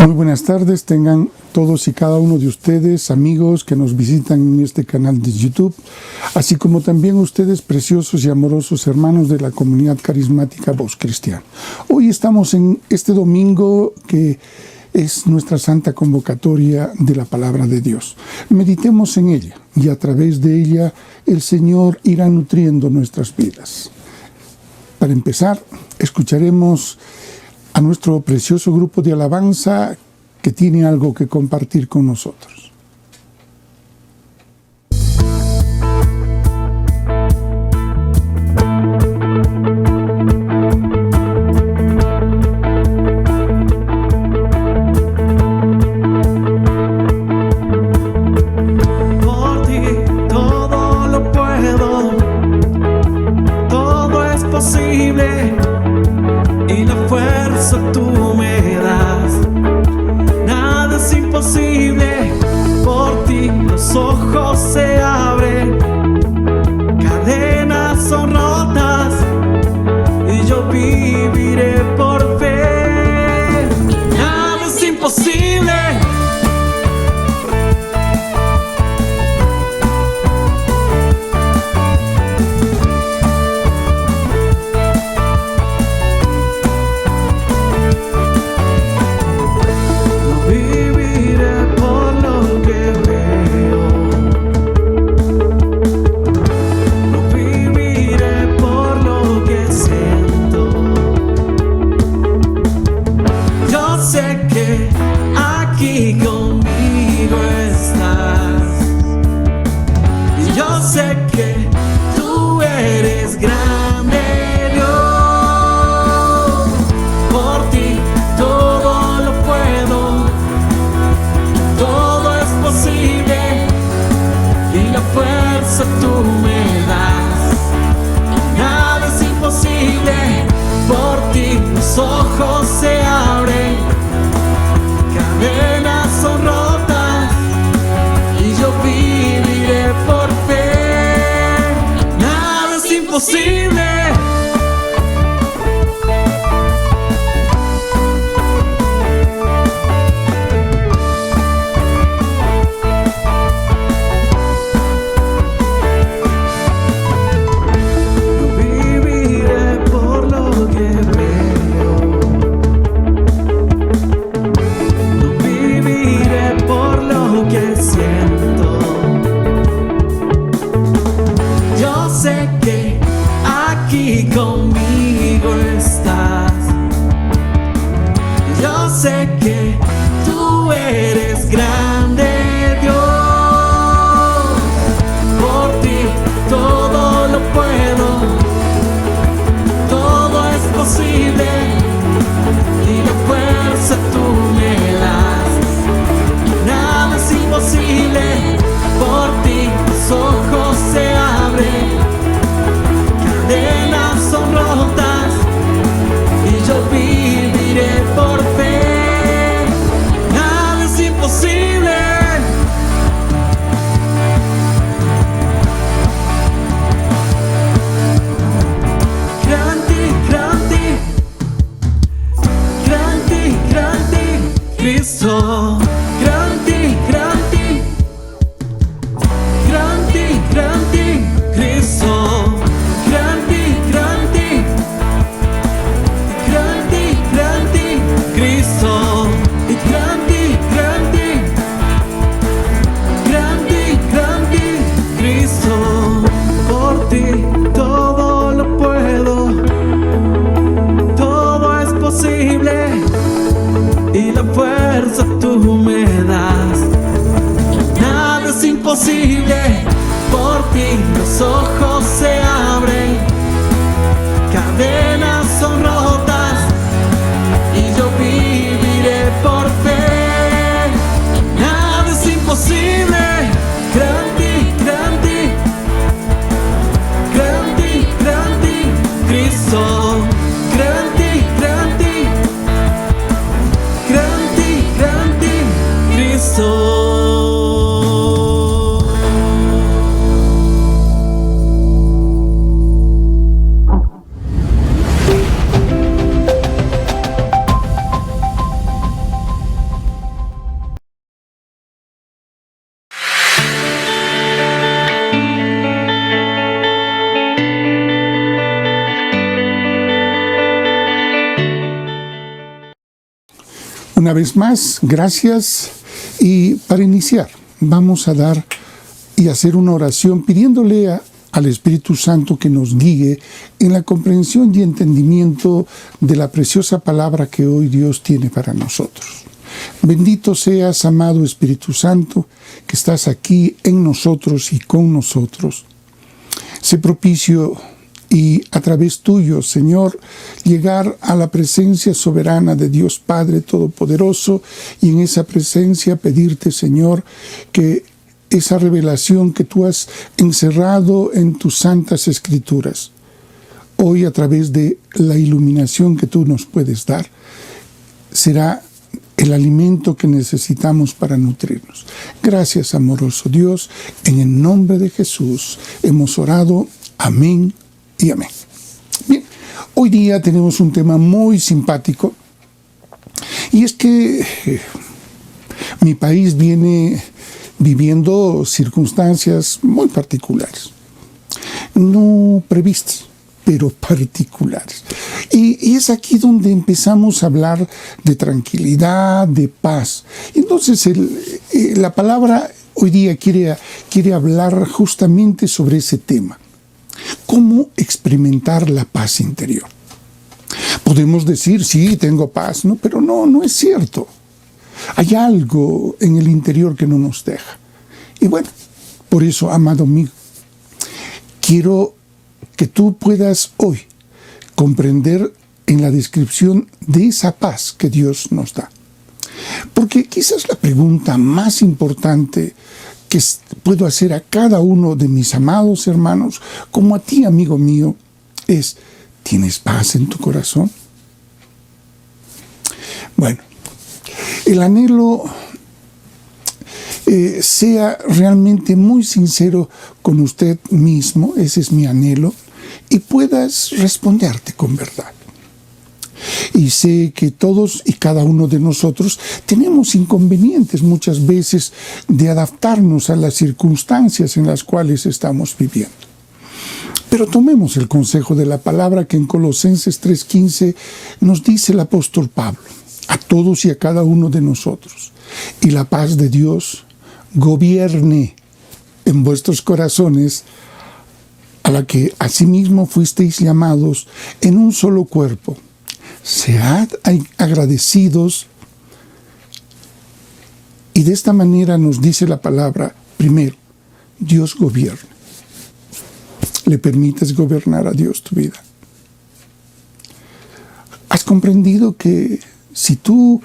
Muy buenas tardes, tengan todos y cada uno de ustedes, amigos que nos visitan en este canal de YouTube, así como también ustedes, preciosos y amorosos hermanos de la comunidad carismática Voz Cristiana. Hoy estamos en este domingo que es nuestra santa convocatoria de la palabra de Dios. Meditemos en ella y a través de ella el Señor irá nutriendo nuestras vidas. Para empezar, escucharemos a nuestro precioso grupo de alabanza que tiene algo que compartir con nosotros. Por ti todo lo puedo, todo es posible. Y la fuerza tú me das, nada es imposible. Por ti los ojos se abren, cadenas son rotas y yo viviré por fe. Nada es imposible. Aquí conmigo estás y yo sé que tú eres grande, Dios. Por ti todo lo puedo, todo es posible y la fuerza tú me das. Nada es imposible, por ti los ojos se abren, cadenas son rotas y yo viviré por fe. Nada es imposible. Yo viviré por lo que veo, por lo que siento. Yo sé que aquí conmigo estás. Yo sé que tú eres grande, Dios. Por ti todo lo puedo, todo es posible y la fuerza tú me das. Nada es imposible, por ti los ojos se abren, cadenas son rotas y yo viviré por fe. Una vez más, gracias. Y para iniciar, vamos a dar y hacer una oración pidiéndole al Espíritu Santo que nos guíe en la comprensión y entendimiento de la preciosa palabra que hoy Dios tiene para nosotros. Bendito seas, amado Espíritu Santo, que estás aquí en nosotros y con nosotros. Sé propicio y a través tuyo, Señor, llegar a la presencia soberana de Dios Padre Todopoderoso y en esa presencia pedirte, Señor, que esa revelación que tú has encerrado en tus santas escrituras, hoy a través de la iluminación que tú nos puedes dar, será el alimento que necesitamos para nutrirnos. Gracias, amoroso Dios, en el nombre de Jesús hemos orado. Amén y amén. Bien, hoy día tenemos un tema muy simpático y es que mi país viene viviendo circunstancias muy particulares, no previstas, pero particulares. Y es aquí donde empezamos a hablar de tranquilidad, de paz. Entonces la palabra hoy día quiere hablar justamente sobre ese tema. ¿Cómo experimentar la paz interior? Podemos decir, sí, tengo paz, ¿no? Pero no es cierto. Hay algo en el interior que no nos deja. Y bueno, por eso, amado amigo, quiero que tú puedas hoy comprender en la descripción de esa paz que Dios nos da. Porque quizás la pregunta más importante que puedo hacer a cada uno de mis amados hermanos, como a ti, amigo mío, es, ¿tienes paz en tu corazón? Bueno, el anhelo sea realmente muy sincero con usted mismo, ese es mi anhelo, y puedas responderte con verdad. Y sé que todos y cada uno de nosotros tenemos inconvenientes muchas veces de adaptarnos a las circunstancias en las cuales estamos viviendo. Pero tomemos el consejo de la palabra que en Colosenses 3:15 nos dice el apóstol Pablo, a todos y a cada uno de nosotros. Y la paz de Dios gobierne en vuestros corazones, a la que asimismo fuisteis llamados en un solo cuerpo. Sead agradecidos. Y de esta manera nos dice la palabra, primero, Dios gobierna. ¿Le permites gobernar a Dios tu vida? ¿Has comprendido que si tú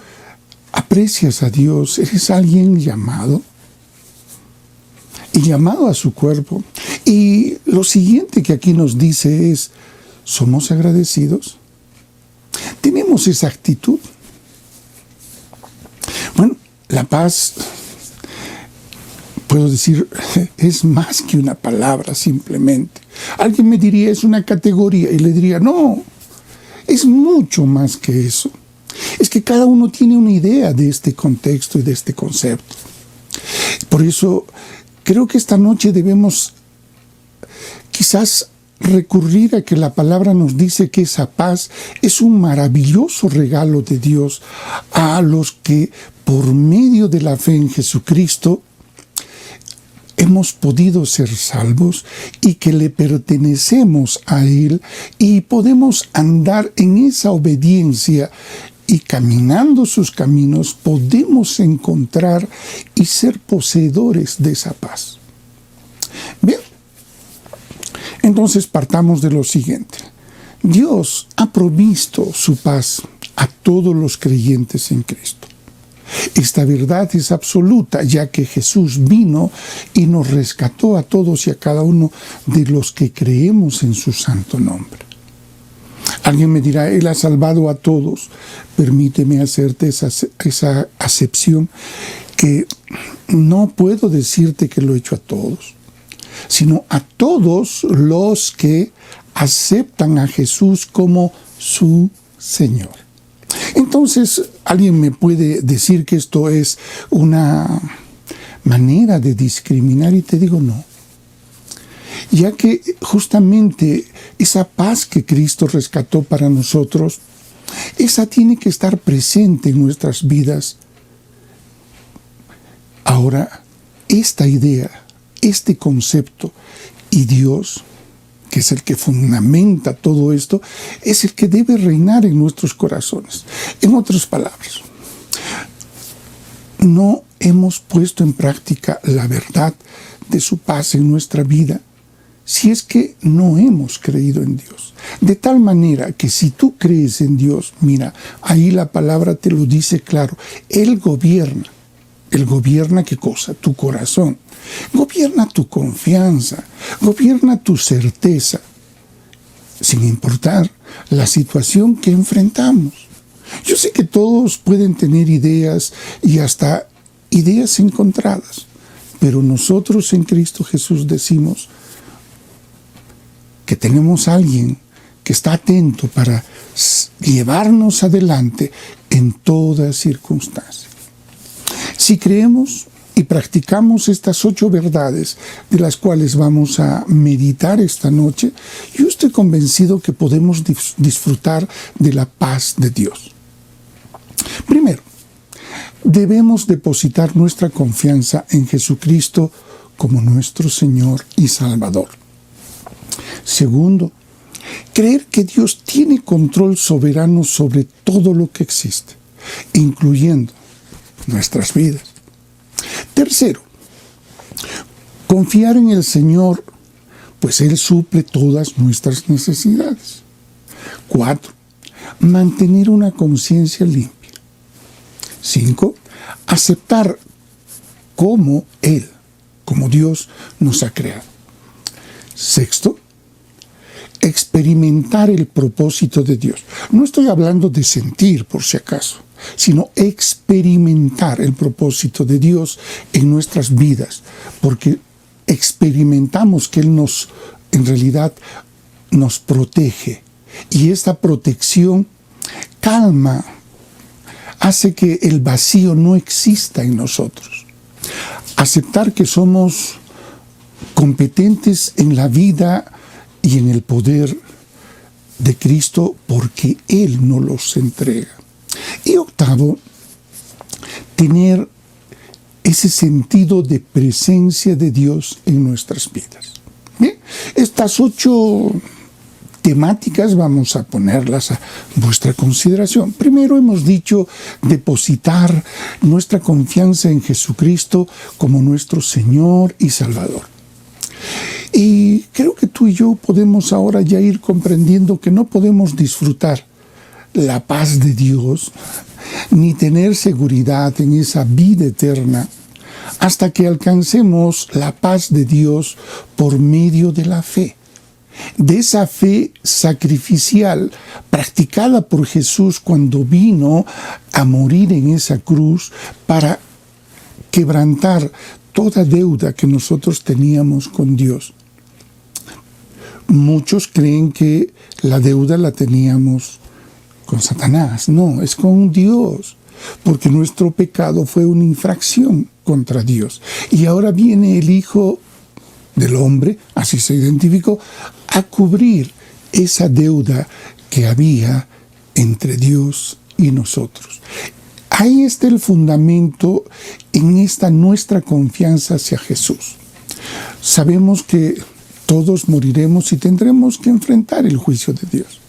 aprecias a Dios, eres alguien llamado? Y llamado a su cuerpo. Y lo siguiente que aquí nos dice es, ¿somos agradecidos? ¿Tenemos esa actitud? Bueno, la paz, puedo decir, es más que una palabra simplemente. Alguien me diría, es una categoría, y le diría, no, es mucho más que eso. Es que cada uno tiene una idea de este contexto y de este concepto. Por eso, creo que esta noche debemos quizás recurrir a que la palabra nos dice que esa paz es un maravilloso regalo de Dios a los que por medio de la fe en Jesucristo hemos podido ser salvos y que le pertenecemos a Él y podemos andar en esa obediencia y caminando sus caminos podemos encontrar y ser poseedores de esa paz. Bien. Entonces partamos de lo siguiente. Dios ha provisto su paz a todos los creyentes en Cristo. Esta verdad es absoluta, ya que Jesús vino y nos rescató a todos y a cada uno de los que creemos en su santo nombre. Alguien me dirá, Él ha salvado a todos. Permíteme hacerte esa acepción, que no puedo decirte que lo he hecho a todos, sino a todos los que aceptan a Jesús como su Señor. Entonces, alguien me puede decir que esto es una manera de discriminar, y te digo no. Ya que justamente esa paz que Cristo rescató para nosotros Esa tiene que estar presente en nuestras vidas. Ahora, esta idea, este concepto y Dios, que es el que fundamenta todo esto, es el que debe reinar en nuestros corazones. En otras palabras, no hemos puesto en práctica la verdad de su paz en nuestra vida si es que no hemos creído en Dios. De tal manera que si tú crees en Dios, mira, ahí la palabra te lo dice claro, Él gobierna. Él gobierna ¿qué cosa? Tu corazón. Gobierna tu confianza. Gobierna tu certeza. Sin importar la situación que enfrentamos. Yo sé que todos pueden tener ideas y hasta ideas encontradas. Pero nosotros en Cristo Jesús decimos que tenemos a alguien que está atento para llevarnos adelante en toda circunstancia. Si creemos y practicamos estas 8 verdades de las cuales vamos a meditar esta noche, yo estoy convencido que podemos disfrutar de la paz de Dios. Primero, debemos depositar nuestra confianza en Jesucristo como nuestro Señor y Salvador. Segundo, creer que Dios tiene control soberano sobre todo lo que existe, incluyendo nuestras vidas. Tercero, confiar en el Señor, pues Él suple todas nuestras necesidades. 4, mantener una conciencia limpia. 5, aceptar como Él, como Dios nos ha creado. 6, experimentar el propósito de Dios. No estoy hablando de sentir, por si acaso, sino experimentar el propósito de Dios en nuestras vidas, porque experimentamos que Él en realidad nos protege, y esta protección calma, hace que el vacío no exista en nosotros. Aceptar que somos competentes en la vida y en el poder de Cristo porque Él nos los entrega. Y 8, tener ese sentido de presencia de Dios en nuestras vidas. Bien, estas 8 temáticas vamos a ponerlas a vuestra consideración. Primero hemos dicho depositar nuestra confianza en Jesucristo como nuestro Señor y Salvador. Y creo que tú y yo podemos ahora ya ir comprendiendo que no podemos disfrutar la paz de Dios ni tener seguridad en esa vida eterna hasta que alcancemos la paz de Dios por medio de la fe. De esa fe sacrificial practicada por Jesús cuando vino a morir en esa cruz para quebrantar toda deuda que nosotros teníamos con Dios. Muchos creen que la deuda la teníamos con Satanás. No, es con Dios, porque nuestro pecado fue una infracción contra Dios. Y ahora viene el Hijo del Hombre, así se identificó, a cubrir esa deuda que había entre Dios y nosotros. Ahí está el fundamento en esta nuestra confianza hacia Jesús. Sabemos que todos moriremos y tendremos que enfrentar el juicio de Dios.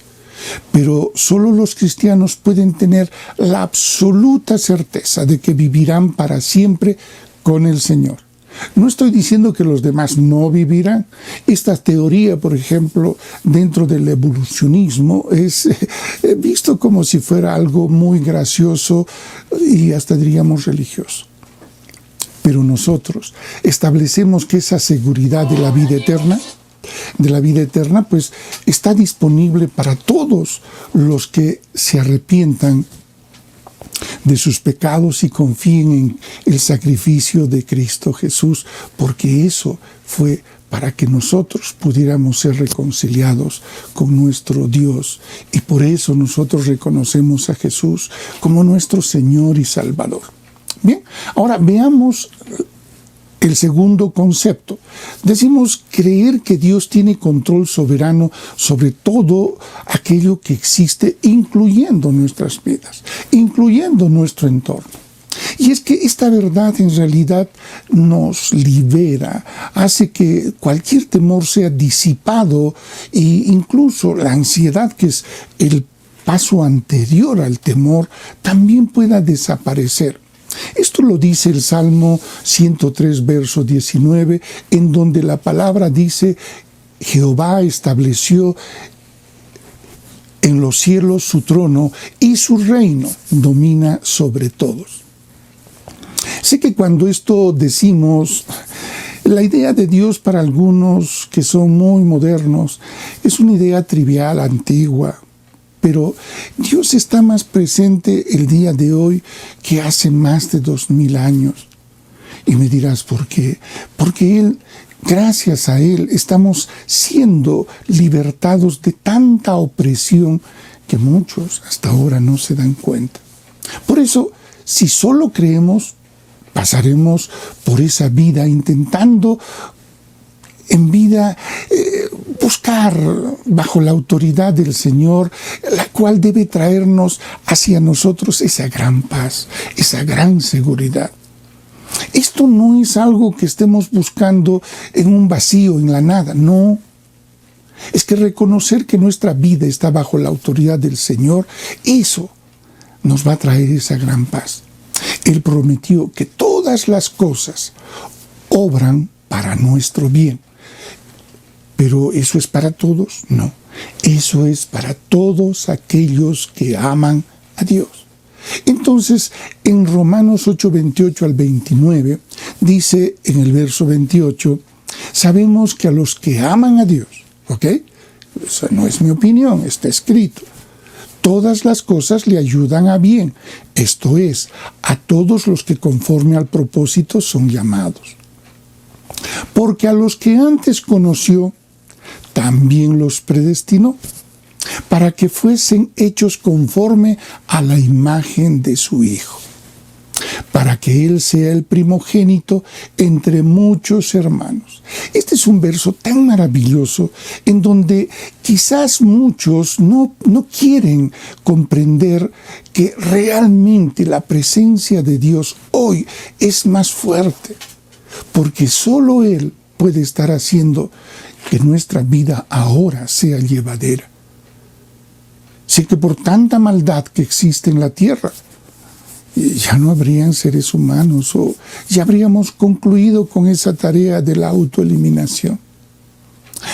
Pero solo los cristianos pueden tener la absoluta certeza de que vivirán para siempre con el Señor. No estoy diciendo que los demás no vivirán. Esta teoría, por ejemplo, dentro del evolucionismo, es visto como si fuera algo muy gracioso y hasta diríamos religioso. Pero nosotros establecemos que esa seguridad de la vida eterna, pues está disponible para todos los que se arrepientan de sus pecados y confíen en el sacrificio de Cristo Jesús, porque eso fue para que nosotros pudiéramos ser reconciliados con nuestro Dios, y por eso nosotros reconocemos a Jesús como nuestro Señor y Salvador. Bien, ahora veamos El segundo concepto, decimos creer que Dios tiene control soberano sobre todo aquello que existe, incluyendo nuestras vidas, incluyendo nuestro entorno. Y es que esta verdad en realidad nos libera, hace que cualquier temor sea disipado e incluso la ansiedad, que es el paso anterior al temor, también pueda desaparecer. Esto lo dice el Salmo 103, verso 19, en donde la palabra dice: Jehová estableció en los cielos su trono y su reino domina sobre todos. Sé que cuando esto decimos, la idea de Dios para algunos que son muy modernos es una idea trivial, antigua. Pero Dios está más presente el día de hoy que hace más de 2000 años. Y me dirás, ¿por qué? Porque Él, gracias a Él, estamos siendo libertados de tanta opresión que muchos hasta ahora no se dan cuenta. Por eso, si solo creemos, pasaremos por esa vida intentando en vida buscar bajo la autoridad del Señor, la cual debe traernos hacia nosotros esa gran paz, esa gran seguridad. Esto no es algo que estemos buscando en un vacío, en la nada, no. Es que reconocer que nuestra vida está bajo la autoridad del Señor, eso nos va a traer esa gran paz. Él prometió que todas las cosas obran para nuestro bien. ¿Pero eso es para todos? No. Eso es para todos aquellos que aman a Dios. Entonces, en Romanos 8, 28 al 29, dice en el verso 28, sabemos que a los que aman a Dios, ¿ok? Esa no es mi opinión, está escrito. Todas las cosas le ayudan a bien. Esto es, a todos los que conforme al propósito son llamados. Porque a los que antes conoció, también los predestinó, para que fuesen hechos conforme a la imagen de su Hijo, para que Él sea el primogénito entre muchos hermanos. Este es un verso tan maravilloso en donde quizás muchos no quieren comprender que realmente la presencia de Dios hoy es más fuerte, porque solo Él puede estar haciendo que nuestra vida ahora sea llevadera. Sé que por tanta maldad que existe en la tierra, ya no habrían seres humanos o ya habríamos concluido con esa tarea de la autoeliminación.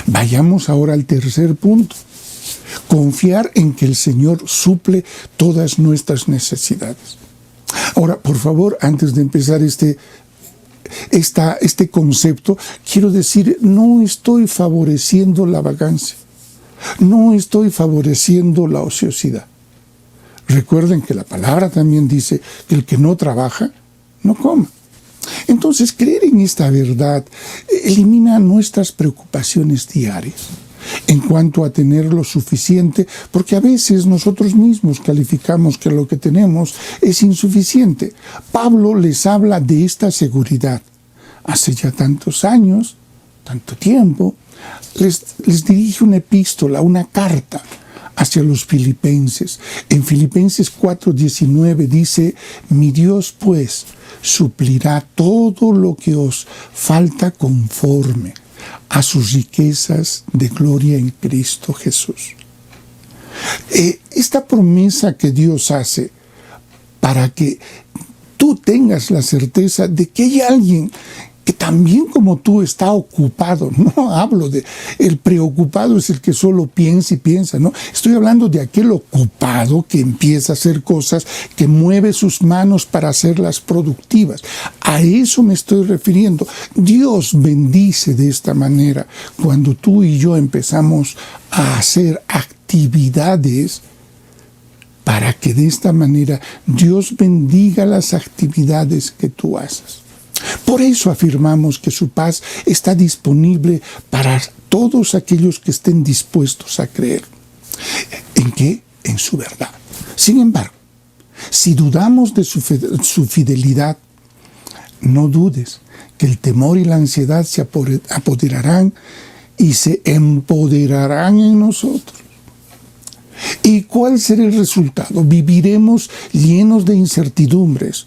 Vayamos ahora al tercer punto. Confiar en que el Señor suple todas nuestras necesidades. Ahora, por favor, antes de empezar este concepto, quiero decir, no estoy favoreciendo la vagancia, no estoy favoreciendo la ociosidad. Recuerden que la palabra también dice que el que no trabaja, no coma. Entonces, creer en esta verdad elimina nuestras preocupaciones diarias en cuanto a tener lo suficiente, porque a veces nosotros mismos calificamos que lo que tenemos es insuficiente. Pablo les habla de esta seguridad. Hace ya tantos años, tanto tiempo, les dirige una epístola, una carta hacia los filipenses. En Filipenses 4:19 dice: mi Dios pues suplirá todo lo que os falta conforme a sus riquezas de gloria en Cristo Jesús. Esta promesa que Dios hace para que tú tengas la certeza de que hay alguien que también como tú está ocupado. No hablo de el preocupado, es el que solo piensa y piensa, no. Estoy hablando de aquel ocupado que empieza a hacer cosas, que mueve sus manos para hacerlas productivas. A eso me estoy refiriendo. Dios bendice de esta manera cuando tú y yo empezamos a hacer actividades para que de esta manera Dios bendiga las actividades que tú haces. Por eso afirmamos que su paz está disponible para todos aquellos que estén dispuestos a creer. ¿En qué? En su verdad. Sin embargo, si dudamos de su fidelidad, no dudes que el temor y la ansiedad se apoderarán y se empoderarán en nosotros. ¿Y cuál será el resultado? Viviremos llenos de incertidumbres.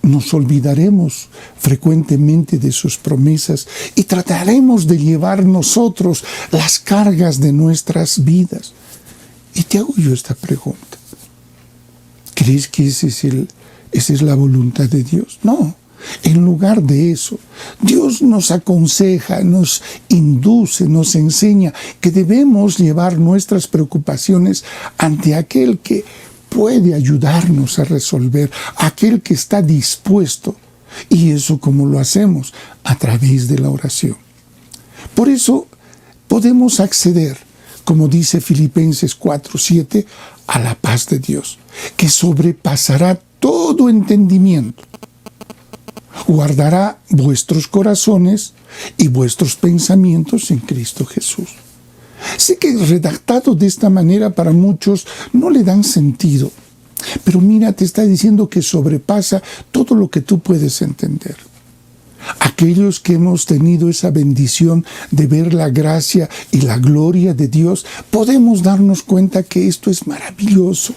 Nos olvidaremos frecuentemente de sus promesas y trataremos de llevar nosotros las cargas de nuestras vidas. Y te hago yo esta pregunta. ¿Crees que esa es la voluntad de Dios? No. En lugar de eso, Dios nos aconseja, nos induce, nos enseña que debemos llevar nuestras preocupaciones ante aquel que puede ayudarnos a resolver, aquel que está dispuesto. Y eso, ¿cómo lo hacemos? A través de la oración. Por eso podemos acceder, como dice Filipenses 4:7, a la paz de Dios, que sobrepasará todo entendimiento. Guardará vuestros corazones y vuestros pensamientos en Cristo Jesús. Sé que redactado de esta manera para muchos no le dan sentido, pero mira, te está diciendo que sobrepasa todo lo que tú puedes entender. Aquellos que hemos tenido esa bendición de ver la gracia y la gloria de Dios, podemos darnos cuenta que esto es maravilloso.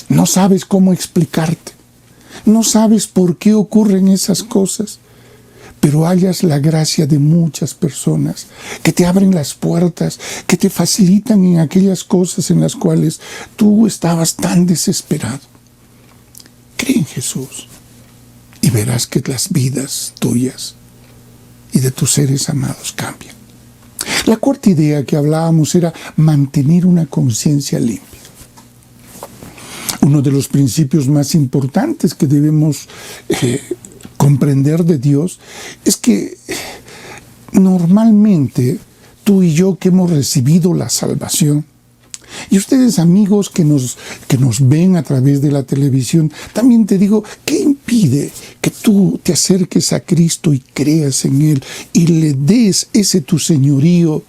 No sabes cómo explicarte, no sabes por qué ocurren esas cosas, pero hallas la gracia de muchas personas que te abren las puertas, que te facilitan en aquellas cosas en las cuales tú estabas tan desesperado. Cree en Jesús y verás que las vidas tuyas y de tus seres amados cambian. La cuarta idea que hablábamos era mantener una conciencia limpia. Uno de los principios más importantes que debemos comprender de Dios es que normalmente tú y yo que hemos recibido la salvación, y ustedes amigos que nos ven a través de la televisión, también te digo, ¿qué impide que tú te acerques a Cristo y creas en Él y le des ese tu señorío,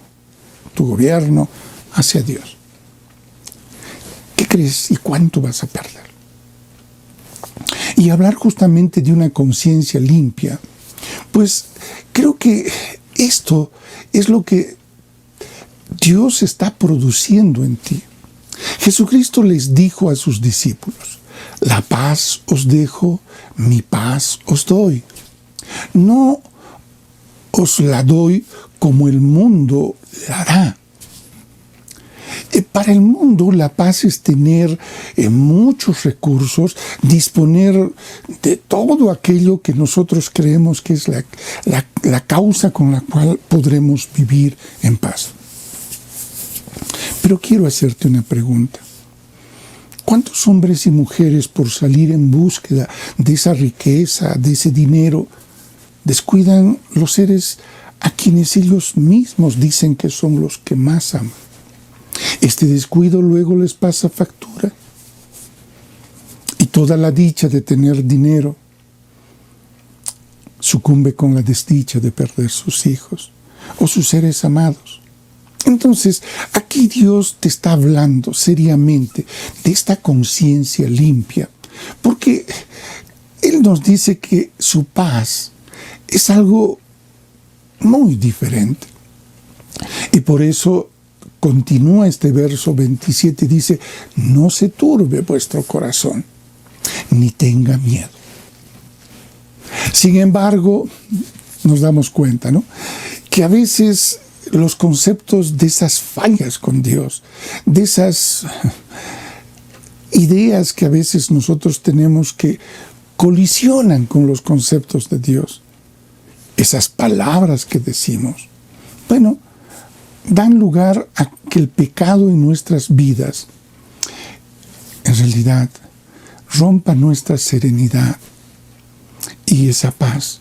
tu gobierno hacia Dios? ¿Qué crees y cuánto vas a perder? Y hablar justamente de una conciencia limpia, pues creo que esto es lo que Dios está produciendo en ti. Jesucristo les dijo a sus discípulos: la paz os dejo, mi paz os doy. No os la doy como el mundo la da. Para el mundo la paz es tener muchos recursos, disponer de todo aquello que nosotros creemos que es la causa con la cual podremos vivir en paz. Pero quiero hacerte una pregunta. ¿Cuántos hombres y mujeres, por salir en búsqueda de esa riqueza, de ese dinero, descuidan los seres a quienes ellos mismos dicen que son los que más aman? Este descuido luego les pasa factura. Y toda la dicha de tener dinero sucumbe con la desdicha de perder sus hijos o sus seres amados. Entonces, aquí Dios te está hablando seriamente de esta conciencia limpia, porque Él nos dice que su paz es algo muy diferente. Y por eso continúa este verso 27, dice: no se turbe vuestro corazón, ni tenga miedo. Sin embargo, nos damos cuenta, ¿no?, que a veces los conceptos de esas fallas con Dios, de esas ideas que a veces nosotros tenemos que colisionan con los conceptos de Dios, esas palabras que decimos, bueno, dan lugar a que el pecado en nuestras vidas, en realidad, rompa nuestra serenidad y esa paz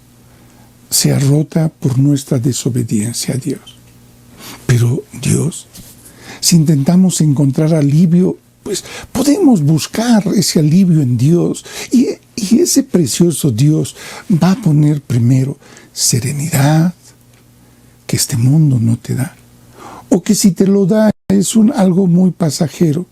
sea rota por nuestra desobediencia a Dios. Pero Dios, si intentamos encontrar alivio, pues podemos buscar ese alivio en Dios. Y ese precioso Dios va a poner primero serenidad, que este mundo no te da. O que si te lo da es algo muy pasajero.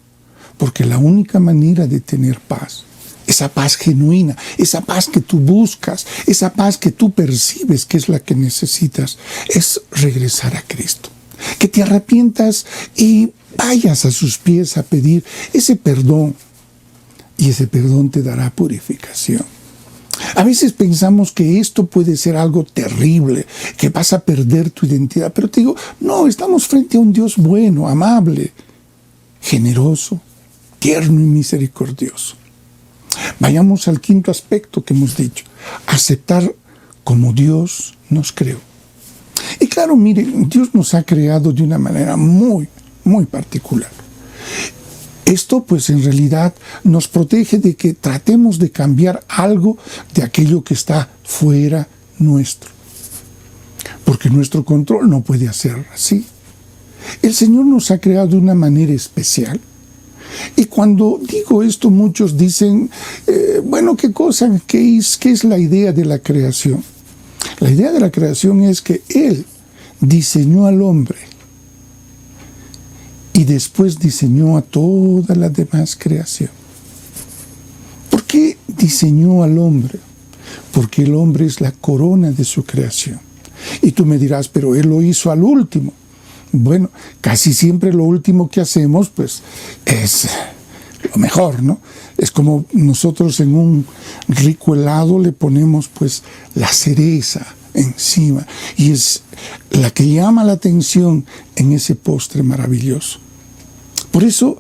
Porque la única manera de tener paz esa paz genuina, esa paz que tú buscas, esa paz que tú percibes que es la que necesitas, es regresar a Cristo. Que te arrepientas y vayas a sus pies a pedir ese perdón, y ese perdón te dará purificación. A veces pensamos que esto puede ser algo terrible, que vas a perder tu identidad, pero te digo, no, estamos frente a un Dios bueno, amable, generoso, tierno y misericordioso. Vayamos al quinto aspecto que hemos dicho, aceptar como Dios nos creó. Y claro, mire, Dios nos ha creado de una manera muy, muy particular. Esto pues en realidad nos protege de que tratemos de cambiar algo de aquello que está fuera nuestro. Porque nuestro control no puede hacer así. El Señor nos ha creado de una manera especial. Y cuando digo esto, muchos dicen, bueno, ¿qué cosa? ¿Qué es la idea de la creación? La idea de la creación es que Él diseñó al hombre y después diseñó a toda la demás creación. ¿Por qué diseñó al hombre? Porque el hombre es la corona de su creación. Y tú me dirás, pero Él lo hizo al último. Bueno, casi siempre lo último que hacemos, pues, es lo mejor, ¿no? Es como nosotros en un rico helado le ponemos, pues, la cereza encima. Y es la que llama la atención en ese postre maravilloso. Por eso,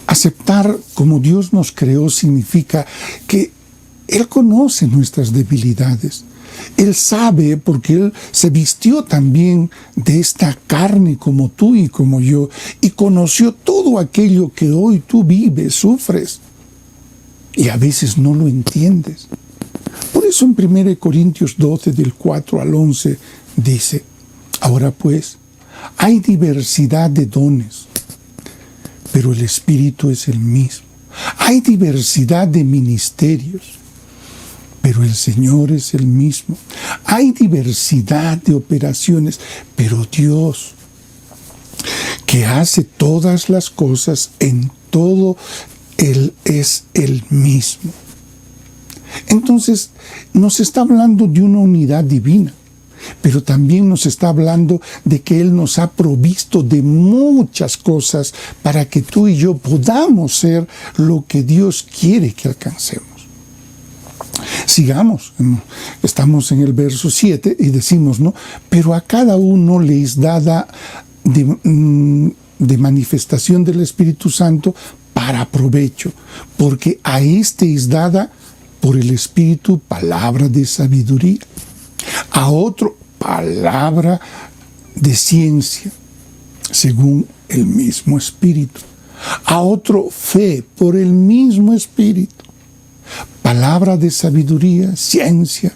aceptar como Dios nos creó significa que Él conoce nuestras debilidades. Él sabe, porque Él se vistió también de esta carne como tú y como yo, y conoció todo aquello que hoy tú vives, sufres, y a veces no lo entiendes. Por eso en 1 Corintios 12, del 4 al 11, dice, ahora pues, hay diversidad de dones, pero el Espíritu es el mismo. Hay diversidad de ministerios, pero el Señor es el mismo. Hay diversidad de operaciones, pero Dios, que hace todas las cosas en todo, Él es el mismo. Entonces, nos está hablando de una unidad divina, pero también nos está hablando de que Él nos ha provisto de muchas cosas para que tú y yo podamos ser lo que Dios quiere que alcancemos. Sigamos, estamos en el verso 7 y decimos, ¿no? Pero a cada uno le es dada de manifestación del Espíritu Santo para provecho, porque a este es dada por el Espíritu palabra de sabiduría, a otro palabra de ciencia, según el mismo Espíritu, a otro fe por el mismo Espíritu, palabra de sabiduría, ciencia.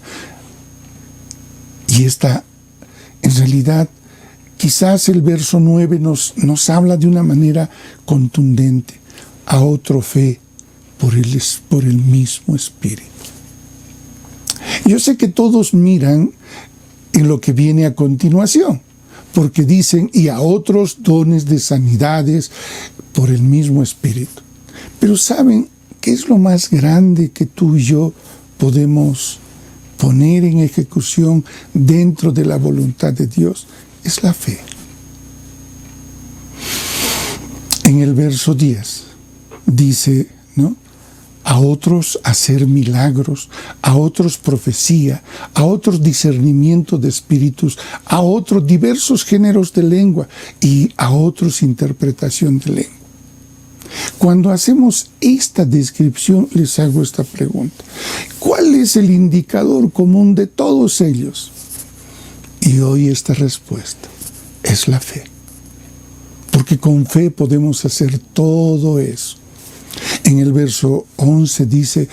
Y esta, en realidad, quizás el verso 9 nos habla de una manera contundente, a otro fe por el mismo Espíritu. Yo sé que todos miran en lo que viene a continuación, porque dicen, y a otros dones de sanidades por el mismo Espíritu. Pero ¿saben qué es lo más grande que tú y yo podemos poner en ejecución dentro de la voluntad de Dios? Es la fe. En el verso 10 dice, ¿no? A otros hacer milagros, a otros profecía, a otros discernimiento de espíritus, a otros diversos géneros de lengua y a otros interpretación de lengua. Cuando hacemos esta descripción, les hago esta pregunta. ¿Cuál es el indicador común de todos ellos? Y hoy esta respuesta es la fe. Porque con fe podemos hacer todo eso. En el verso 11 dice,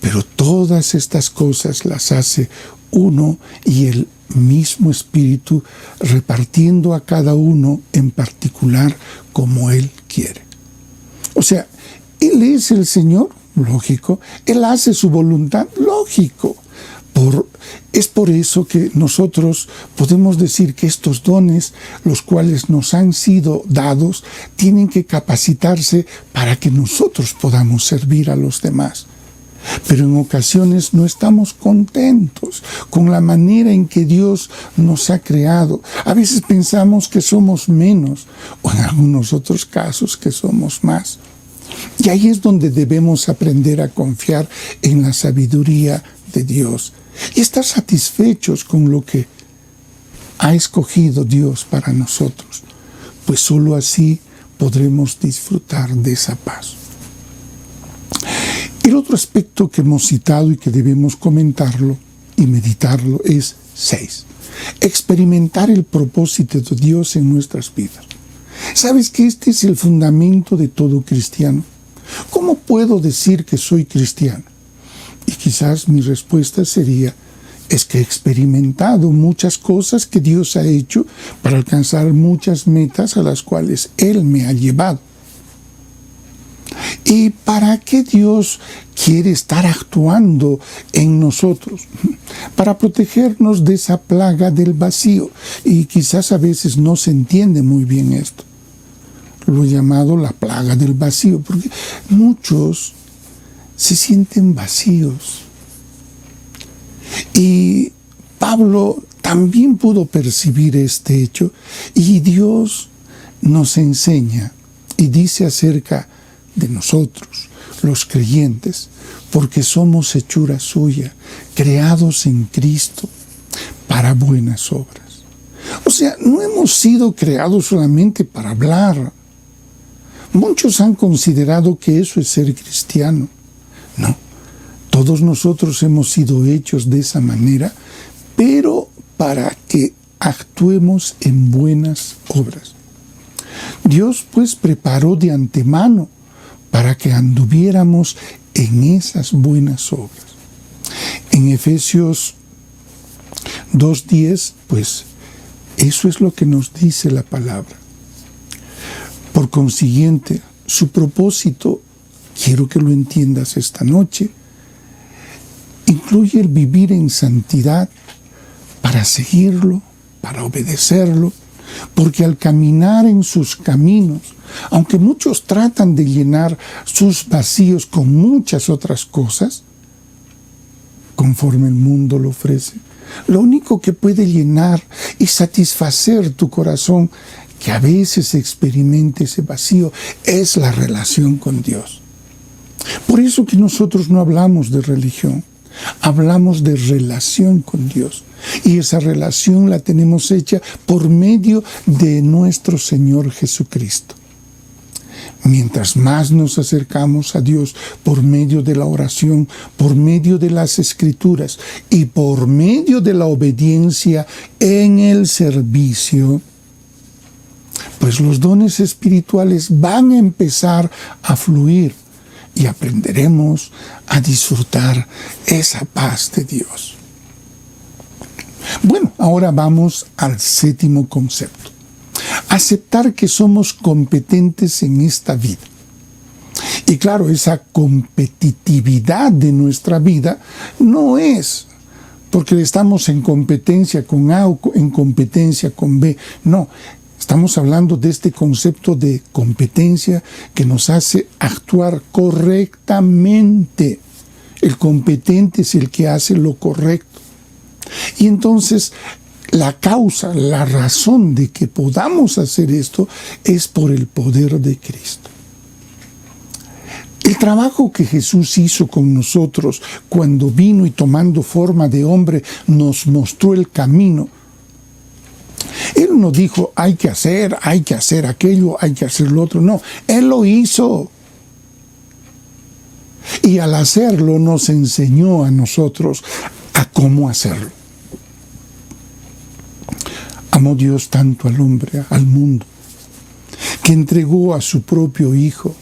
pero todas estas cosas las hace uno y el mismo Espíritu, repartiendo a cada uno en particular como Él quiere. O sea, Él es el Señor, lógico. Él hace su voluntad, lógico. Es por eso que nosotros podemos decir que estos dones, los cuales nos han sido dados, tienen que capacitarse para que nosotros podamos servir a los demás. Pero en ocasiones no estamos contentos con la manera en que Dios nos ha creado. A veces pensamos que somos menos, o en algunos otros casos que somos más. Y ahí es donde debemos aprender a confiar en la sabiduría de Dios y estar satisfechos con lo que ha escogido Dios para nosotros, pues solo así podremos disfrutar de esa paz. El otro aspecto que hemos citado y que debemos comentarlo y meditarlo es 6. Experimentar el propósito de Dios en nuestras vidas. ¿Sabes que este es el fundamento de todo cristiano? ¿Cómo puedo decir que soy cristiano? Y quizás mi respuesta sería, es que he experimentado muchas cosas que Dios ha hecho para alcanzar muchas metas a las cuales Él me ha llevado. ¿Y para qué Dios quiere estar actuando en nosotros? Para protegernos de esa plaga del vacío. Y quizás a veces no se entiende muy bien esto. Lo he llamado la plaga del vacío, porque muchos se sienten vacíos. Y Pablo también pudo percibir este hecho, y Dios nos enseña y dice acerca de nosotros, los creyentes, porque somos hechura suya, creados en Cristo para buenas obras. O sea, no hemos sido creados solamente para hablar. Muchos han considerado que eso es ser cristiano. No, todos nosotros hemos sido hechos de esa manera, pero para que actuemos en buenas obras. Dios pues preparó de antemano para que anduviéramos en esas buenas obras. En Efesios 2:10, pues eso es lo que nos dice la palabra. Por consiguiente, su propósito, quiero que lo entiendas esta noche, incluye el vivir en santidad para seguirlo, para obedecerlo, porque al caminar en sus caminos, aunque muchos tratan de llenar sus vacíos con muchas otras cosas, conforme el mundo lo ofrece, lo único que puede llenar y satisfacer tu corazón, que a veces experimente ese vacío, es la relación con Dios. Por eso que nosotros no hablamos de religión, hablamos de relación con Dios. Y esa relación la tenemos hecha por medio de nuestro Señor Jesucristo. Mientras más nos acercamos a Dios por medio de la oración, por medio de las Escrituras y por medio de la obediencia en el servicio, pues los dones espirituales van a empezar a fluir y aprenderemos a disfrutar esa paz de Dios. Bueno, ahora vamos al 7º concepto. Aceptar que somos competentes en esta vida. Y claro, esa competitividad de nuestra vida no es porque estamos en competencia con A o en competencia con B. No, estamos hablando de este concepto de competencia que nos hace actuar correctamente. El competente es el que hace lo correcto. Y entonces la causa, la razón de que podamos hacer esto es por el poder de Cristo. El trabajo que Jesús hizo con nosotros cuando vino y tomando forma de hombre nos mostró el camino. Él no dijo hay que hacer aquello, hay que hacer lo otro. No, Él lo hizo. Y al hacerlo nos enseñó a nosotros a cómo hacerlo. Amó Dios tanto al hombre, al mundo, que entregó a su propio Hijo.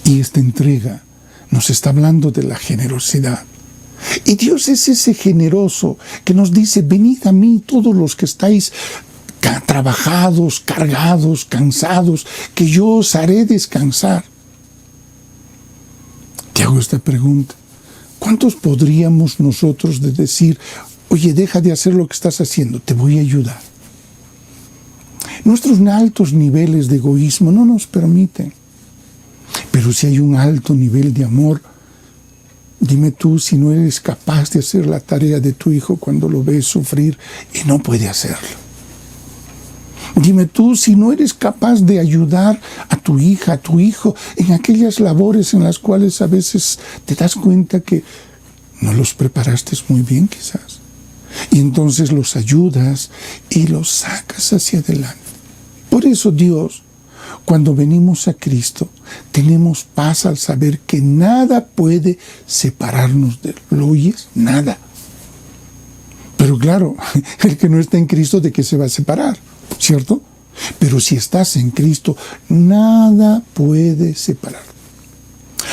Y esta entrega nos está hablando de la generosidad. Y Dios es ese generoso que nos dice, venid a mí todos los que estáis trabajados, cargados, cansados, que yo os haré descansar. Te hago esta pregunta. ¿Cuántos podríamos nosotros de decir, oye, deja de hacer lo que estás haciendo, te voy a ayudar? Nuestros altos niveles de egoísmo no nos permiten. Pero si hay un alto nivel de amor, dime tú si no eres capaz de hacer la tarea de tu hijo cuando lo ves sufrir y no puede hacerlo. Dime tú si no eres capaz de ayudar a tu hija, a tu hijo, en aquellas labores en las cuales a veces te das cuenta que no los preparaste muy bien quizás. Y entonces los ayudas y los sacas hacia adelante. Por eso Dios, cuando venimos a Cristo, tenemos paz al saber que nada puede separarnos de Él. ¿Lo oyes? Nada. Pero claro, el que no está en Cristo, ¿de qué se va a separar? ¿Cierto? Pero si estás en Cristo, nada puede separar.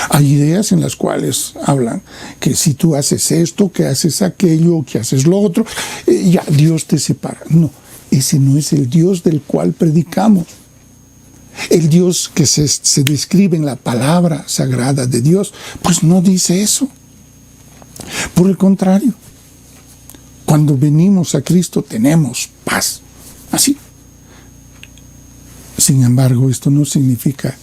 Hay ideas en las cuales hablan que si tú haces esto, que haces aquello, que haces lo otro, ya Dios te separa. No, ese no es el Dios del cual predicamos. El Dios que se describe en la palabra sagrada de Dios, pues no dice eso. Por el contrario, cuando venimos a Cristo tenemos paz. Así. Sin embargo, esto no significa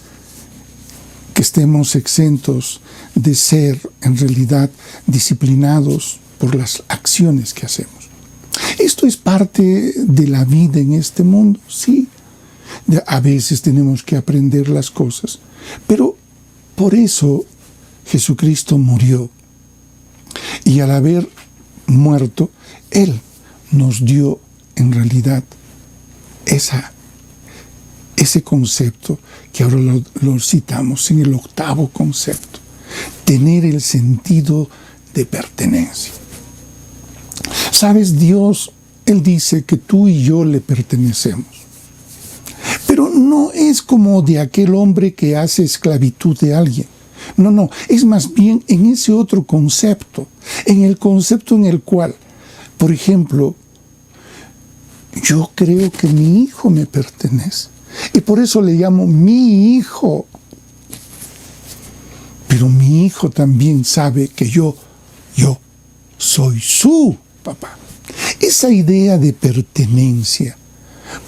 que estemos exentos de ser en realidad disciplinados por las acciones que hacemos. Esto es parte de la vida en este mundo, sí. A veces tenemos que aprender las cosas, pero por eso Jesucristo murió. Y al haber muerto, Él nos dio en realidad ese concepto que ahora lo citamos en el 8º concepto, tener el sentido de pertenencia. ¿Sabes? Dios, Él dice que tú y yo le pertenecemos. Pero no es como de aquel hombre que hace esclavitud de alguien. No, es más bien en ese otro concepto, en el concepto en el cual, por ejemplo, yo creo que mi hijo me pertenece. Y por eso le llamo mi hijo. Pero mi hijo también sabe que yo soy su papá. Esa idea de pertenencia,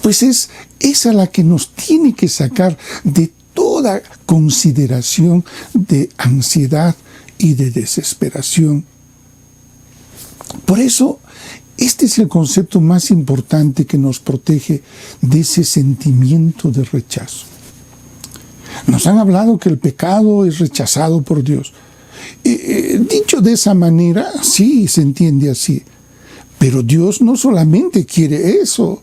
pues es esa la que nos tiene que sacar de toda consideración de ansiedad y de desesperación. Por eso, este es el concepto más importante que nos protege de ese sentimiento de rechazo. Nos han hablado que el pecado es rechazado por Dios. Dicho de esa manera, sí, se entiende así. Pero Dios no solamente quiere eso.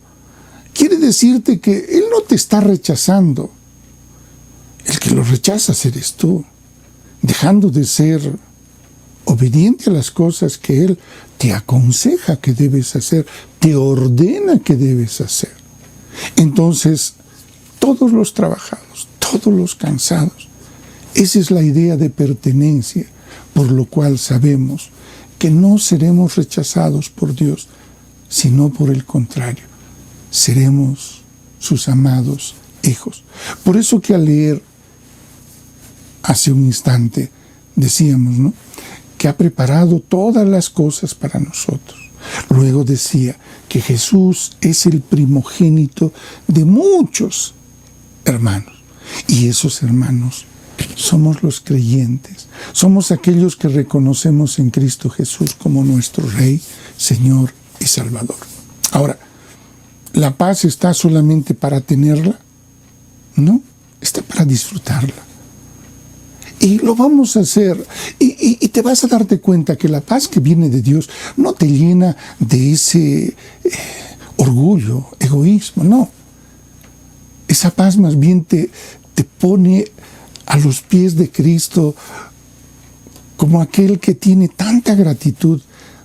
Quiere decirte que Él no te está rechazando. El que lo rechazas eres tú, dejando de ser obediente a las cosas que Él te aconseja que debes hacer, te ordena que debes hacer. Entonces, todos los trabajados, todos los cansados, esa es la idea de pertenencia, por lo cual sabemos que no seremos rechazados por Dios, sino por el contrario, seremos sus amados hijos. Por eso que al leer hace un instante decíamos, ¿no?, que ha preparado todas las cosas para nosotros. Luego decía que Jesús es el primogénito de muchos hermanos. Y esos hermanos somos los creyentes. Somos aquellos que reconocemos en Cristo Jesús como nuestro Rey, Señor y Salvador. Ahora, ¿la paz está solamente para tenerla? No, está para disfrutarla. Y lo vamos a hacer, y te vas a darte cuenta que la paz que viene de Dios no te llena de ese orgullo, egoísmo, no. Esa paz más bien te pone a los pies de Cristo como aquel que tiene tanta gratitud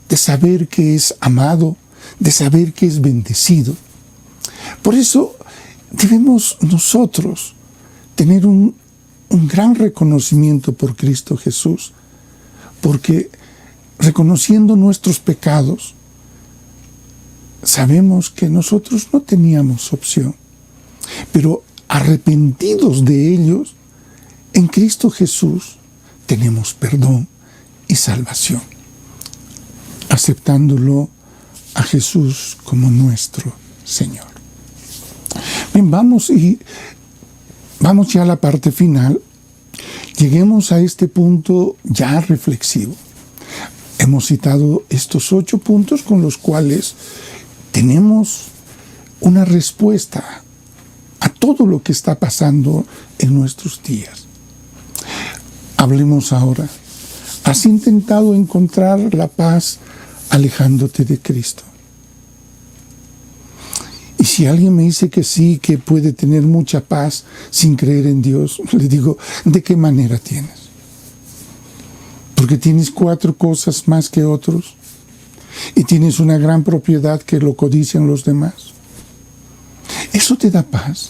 de saber que es amado, de saber que es bendecido. Por eso debemos nosotros tener un gran reconocimiento por Cristo Jesús, porque reconociendo nuestros pecados, sabemos que nosotros no teníamos opción, pero arrepentidos de ellos, en Cristo Jesús tenemos perdón y salvación, aceptándolo a Jesús como nuestro Señor. Bien, vamos ya a la parte final. Lleguemos a este punto ya reflexivo. Hemos citado estos 8 puntos con los cuales tenemos una respuesta a todo lo que está pasando en nuestros días. Hablemos ahora. ¿Has intentado encontrar la paz alejándote de Cristo? Y si alguien me dice que sí, que puede tener mucha paz sin creer en Dios, le digo, ¿de qué manera tienes? Porque tienes 4 cosas más que otros y tienes una gran propiedad que lo codician los demás. ¿Eso te da paz?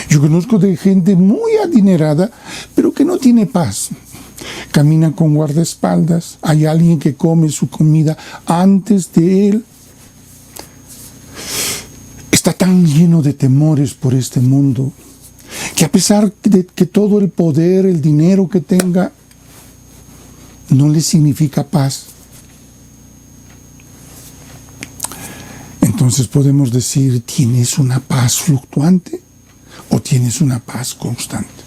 Yo conozco de gente muy adinerada, pero que no tiene paz. Camina con guardaespaldas, hay alguien que come su comida antes de él. Está tan lleno de temores por este mundo, que a pesar de que todo el poder, el dinero que tenga, no le significa paz. Entonces podemos decir, ¿tienes una paz fluctuante o tienes una paz constante?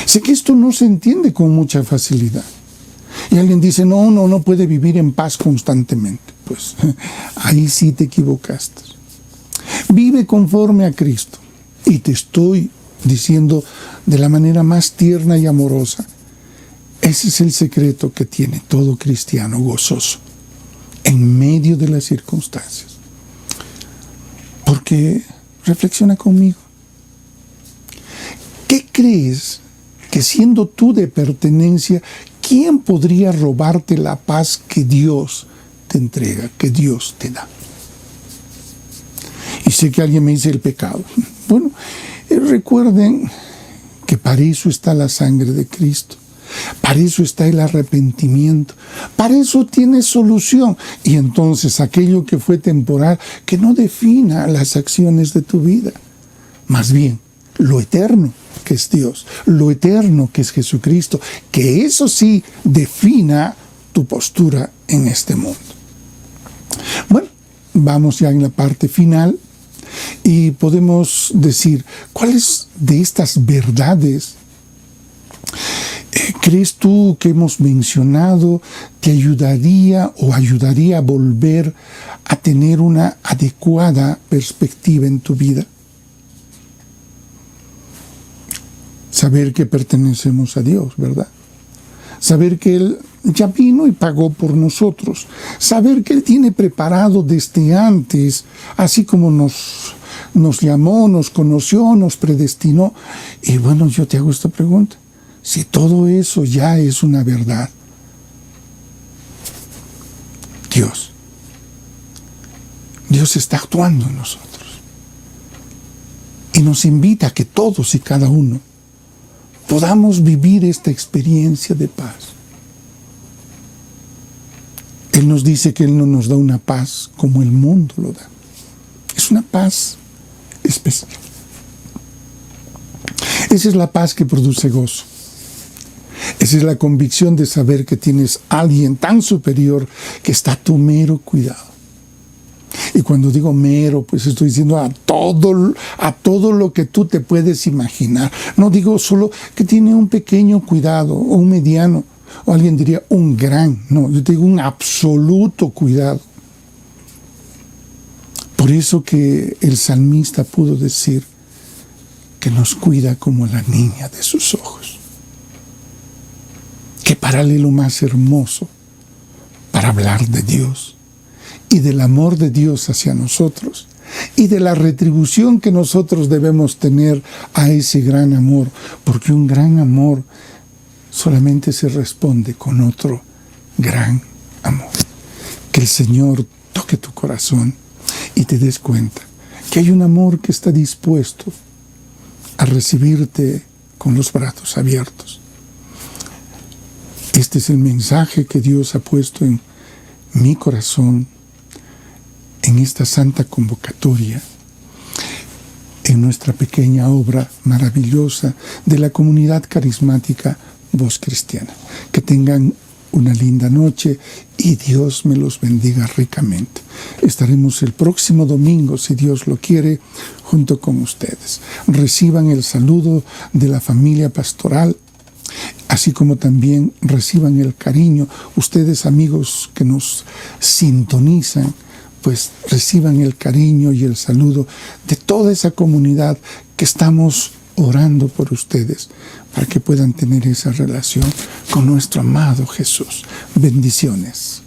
Sé que esto no se entiende con mucha facilidad. Y alguien dice, no puede vivir en paz constantemente. Pues ahí sí te equivocaste. Vive conforme a Cristo. Y te estoy diciendo de la manera más tierna y amorosa, ese es el secreto que tiene todo cristiano gozoso en medio de las circunstancias. Porque, reflexiona conmigo, ¿qué crees que siendo tú de pertenencia, quién podría robarte la paz que Dios te entrega, que Dios te da? Y sé que alguien me dice el pecado. Bueno, recuerden que para eso está la sangre de Cristo. Para eso está el arrepentimiento. Para eso tiene solución. Y entonces aquello que fue temporal, que no defina las acciones de tu vida. Más bien, lo eterno que es Dios, lo eterno que es Jesucristo, que eso sí defina tu postura en este mundo. Bueno, vamos ya en la parte final y podemos decir, ¿cuáles de estas verdades crees tú que hemos mencionado te ayudaría o ayudaría a volver a tener una adecuada perspectiva en tu vida? Saber que pertenecemos a Dios, ¿verdad? Saber que Él ya vino y pagó por nosotros. Saber que Él tiene preparado desde antes, así como nos llamó, nos conoció, nos predestinó. Y bueno, yo te hago esta pregunta. Si todo eso ya es una verdad, Dios está actuando en nosotros. Y nos invita a que todos y cada uno podamos vivir esta experiencia de paz. Él nos dice que Él no nos da una paz como el mundo lo da. Es una paz especial. Esa es la paz que produce gozo. Esa es la convicción de saber que tienes a alguien tan superior que está a tu mero cuidado. Y cuando digo mero, pues estoy diciendo a todo lo que tú te puedes imaginar. No digo solo que tiene un pequeño cuidado o un mediano, o alguien diría un gran. No, yo te digo un absoluto cuidado. Por eso que el salmista pudo decir que nos cuida como la niña de sus ojos. Qué paralelo más hermoso para hablar de Dios y del amor de Dios hacia nosotros y de la retribución que nosotros debemos tener a ese gran amor, porque un gran amor solamente se responde con otro gran amor. Que el Señor toque tu corazón y te des cuenta que hay un amor que está dispuesto a recibirte con los brazos abiertos. Este es el mensaje que Dios ha puesto en mi corazón, en esta santa convocatoria, en nuestra pequeña obra maravillosa de la comunidad carismática Voz Cristiana. Que tengan una linda noche y Dios me los bendiga ricamente. Estaremos el próximo domingo, si Dios lo quiere, junto con ustedes. Reciban el saludo de la familia pastoral, así como también reciban el cariño. Ustedes, amigos que nos sintonizan, pues reciban el cariño y el saludo de toda esa comunidad que estamos orando por ustedes para que puedan tener esa relación con nuestro amado Jesús. Bendiciones.